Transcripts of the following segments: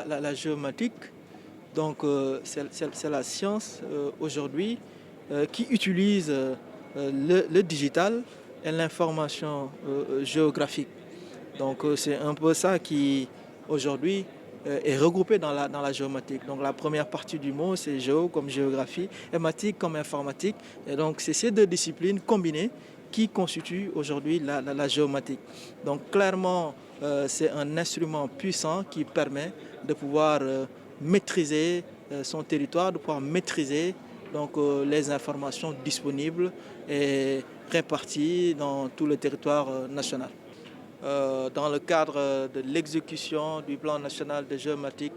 la géomatique, donc c'est la science aujourd'hui qui utilise le digital et l'information géographique. Donc c'est un peu ça qui aujourd'hui est regroupé dans la géomatique. Donc la première partie du mot c'est géo comme géographie, et matique comme informatique. Et donc c'est ces deux disciplines combinées qui constituent aujourd'hui la géomatique. Donc clairement c'est un instrument puissant qui permet de pouvoir maîtriser son territoire, de pouvoir maîtriser donc les informations disponibles et réparties dans tout le territoire national. Dans le cadre de l'exécution du plan national de géomatique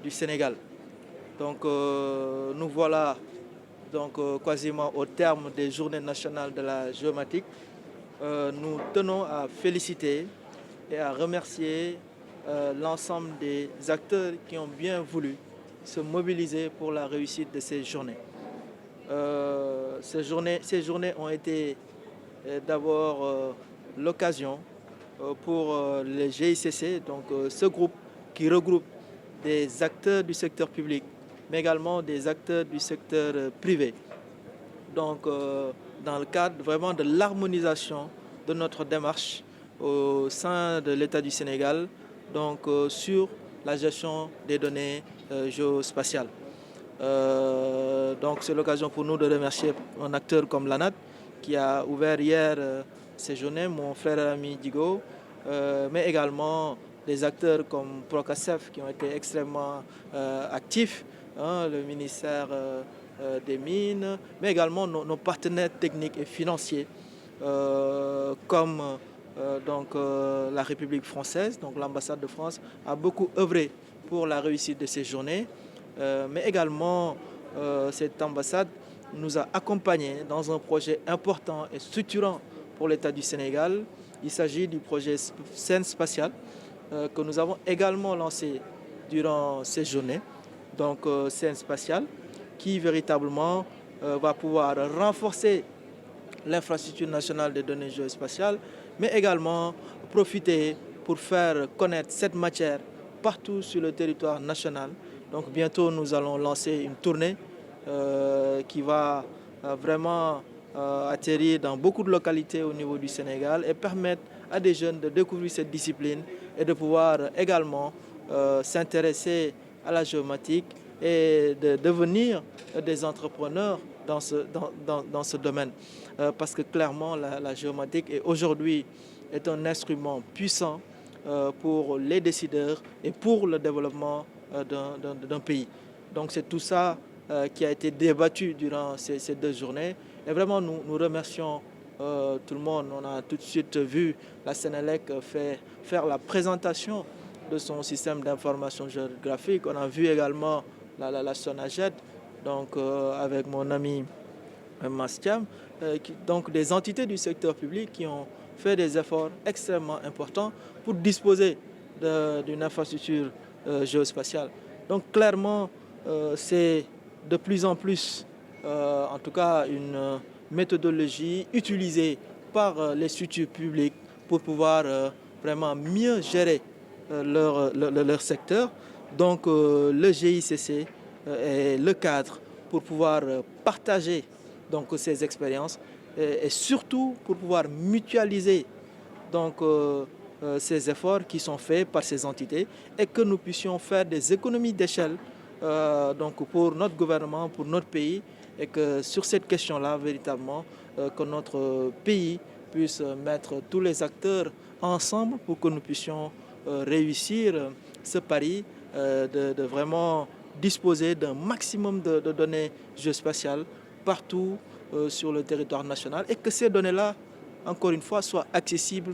du Sénégal. Donc nous voilà donc, quasiment au terme des journées nationales de la géomatique. Nous tenons à féliciter et à remercier l'ensemble des acteurs qui ont bien voulu se mobiliser pour la réussite de ces journées. Ces journées ont été d'abord l'occasion pour les GICC, donc ce groupe qui regroupe des acteurs du secteur public, mais également des acteurs du secteur privé. Donc dans le cadre vraiment de l'harmonisation de notre démarche au sein de l'État du Sénégal, donc sur la gestion des données géospatiales. Donc c'est l'occasion pour nous de remercier un acteur comme l'ANAT qui a ouvert hier ces journées, mon frère et ami Digo, mais également des acteurs comme Procasef qui ont été extrêmement actifs, hein, le ministère des Mines, mais également nos partenaires techniques et financiers comme la République française, donc l'ambassade de France a beaucoup œuvré pour la réussite de ces journées, mais également cette ambassade nous a accompagnés dans un projet important et structurant pour l'État du Sénégal. Il s'agit du projet Scène Spatiale que nous avons également lancé durant ces journées. Donc Scène Spatiale qui véritablement va pouvoir renforcer l'infrastructure nationale des données géospatiales, mais également profiter pour faire connaître cette matière partout sur le territoire national. Donc bientôt nous allons lancer une tournée qui va vraiment atterrir dans beaucoup de localités au niveau du Sénégal et permettre à des jeunes de découvrir cette discipline et de pouvoir également s'intéresser à la géomatique et de devenir des entrepreneurs dans ce domaine. Parce que clairement la géomatique aujourd'hui est un instrument puissant pour les décideurs et pour le développement d'un pays. Donc c'est tout ça qui a été débattu durant ces deux journées. Et vraiment, nous remercions tout le monde. On a tout de suite vu la Sénélec faire la présentation de son système d'information géographique. On a vu également la Sonaged, donc avec mon ami Mastiam, donc des entités du secteur public qui ont fait des efforts extrêmement importants pour disposer d'une infrastructure géospatiale. Donc clairement, c'est de plus en plus, en tout cas, une méthodologie utilisée par les structures publiques pour pouvoir vraiment mieux gérer leur secteur. Donc le GICC est le cadre pour pouvoir partager donc, ces expériences et surtout pour pouvoir mutualiser donc, ces efforts qui sont faits par ces entités et que nous puissions faire des économies d'échelle donc pour notre gouvernement, pour notre pays, et que sur cette question-là, véritablement, que notre pays puisse mettre tous les acteurs ensemble pour que nous puissions réussir ce pari de vraiment disposer d'un maximum de données géospatiales partout sur le territoire national et que ces données-là, encore une fois, soient accessibles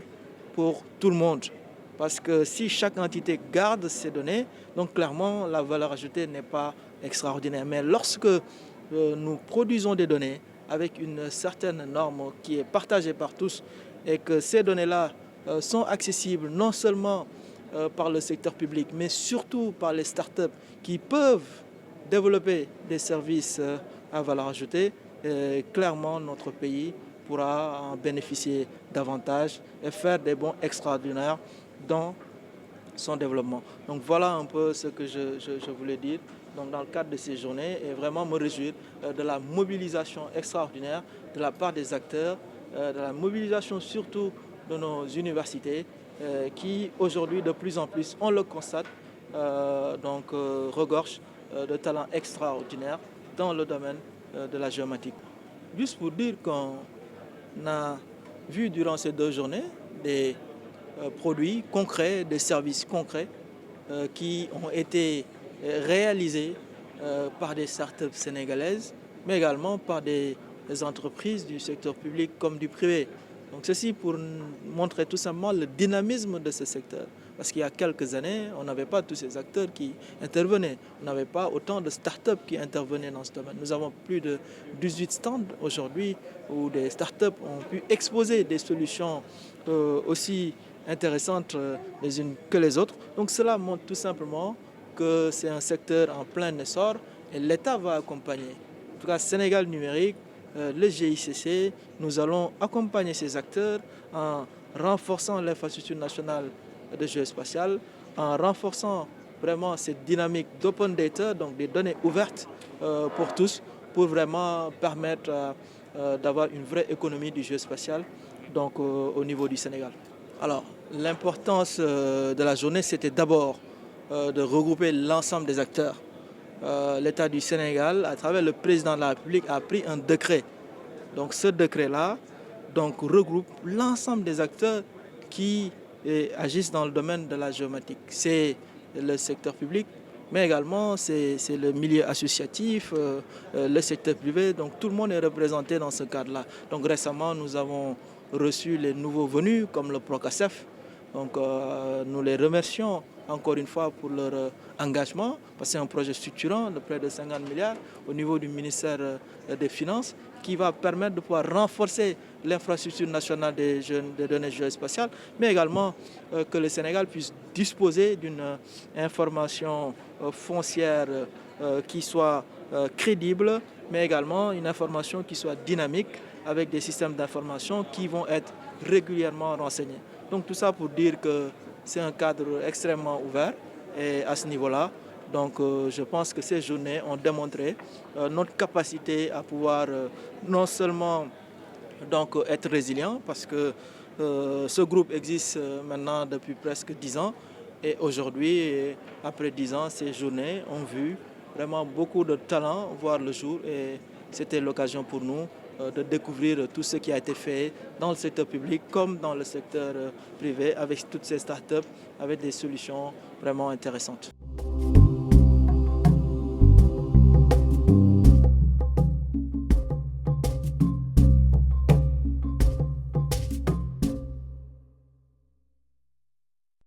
pour tout le monde. Parce que si chaque entité garde ces données, donc clairement la valeur ajoutée n'est pas extraordinaire. Mais lorsque nous produisons des données avec une certaine norme qui est partagée par tous et que ces données-là sont accessibles non seulement par le secteur public, mais surtout par les startups qui peuvent développer des services à valeur ajoutée, clairement notre pays pourra en bénéficier davantage et faire des bons extraordinaires dans son développement. Donc voilà un peu ce que je voulais dire donc, dans le cadre de ces journées et vraiment me réjouir de la mobilisation extraordinaire de la part des acteurs, de la mobilisation surtout de nos universités qui aujourd'hui de plus en plus, on le constate, regorgent de talents extraordinaires dans le domaine de la géomatique. Juste pour dire qu'on a vu durant ces 2 journées des produits concrets, des services concrets qui ont été réalisés par des startups sénégalaises, mais également par des entreprises du secteur public comme du privé. Donc ceci pour montrer tout simplement le dynamisme de ce secteur. Parce qu'il y a quelques années, on n'avait pas tous ces acteurs qui intervenaient. On n'avait pas autant de startups qui intervenaient dans ce domaine. Nous avons plus de 18 stands aujourd'hui où des startups ont pu exposer des solutions aussi intéressantes les unes que les autres. Donc cela montre tout simplement que c'est un secteur en plein essor et l'État va accompagner. En tout cas, Sénégal numérique, le GICC, nous allons accompagner ces acteurs en renforçant l'infrastructure nationale de géospatial, en renforçant vraiment cette dynamique d'open data, donc des données ouvertes pour tous, pour vraiment permettre d'avoir une vraie économie du géospatial donc, au niveau du Sénégal. Alors, l'importance de la journée, c'était d'abord de regrouper l'ensemble des acteurs. L'État du Sénégal, à travers le président de la République, a pris un décret. Donc ce décret-là regroupe l'ensemble des acteurs qui agissent dans le domaine de la géomatique. C'est le secteur public, mais également c'est le milieu associatif, le secteur privé. Donc tout le monde est représenté dans ce cadre-là. Donc récemment, nous avons reçu les nouveaux venus comme le Procasef. Donc nous les remercions encore une fois pour leur engagement, parce que c'est un projet structurant de près de 50 milliards au niveau du ministère des Finances qui va permettre de pouvoir renforcer l'infrastructure nationale des données géospatiales, mais également que le Sénégal puisse disposer d'une information foncière qui soit crédible, mais également une information qui soit dynamique avec des systèmes d'information qui vont être régulièrement renseignés. Donc tout ça pour dire que c'est un cadre extrêmement ouvert et à ce niveau-là, je pense que ces journées ont démontré notre capacité à pouvoir non seulement être résilient, parce que ce groupe existe maintenant depuis presque 10 ans et aujourd'hui, après 10 ans, ces journées ont vu vraiment beaucoup de talents voir le jour et c'était l'occasion pour nous de découvrir tout ce qui a été fait dans le secteur public comme dans le secteur privé avec toutes ces startups, avec des solutions vraiment intéressantes.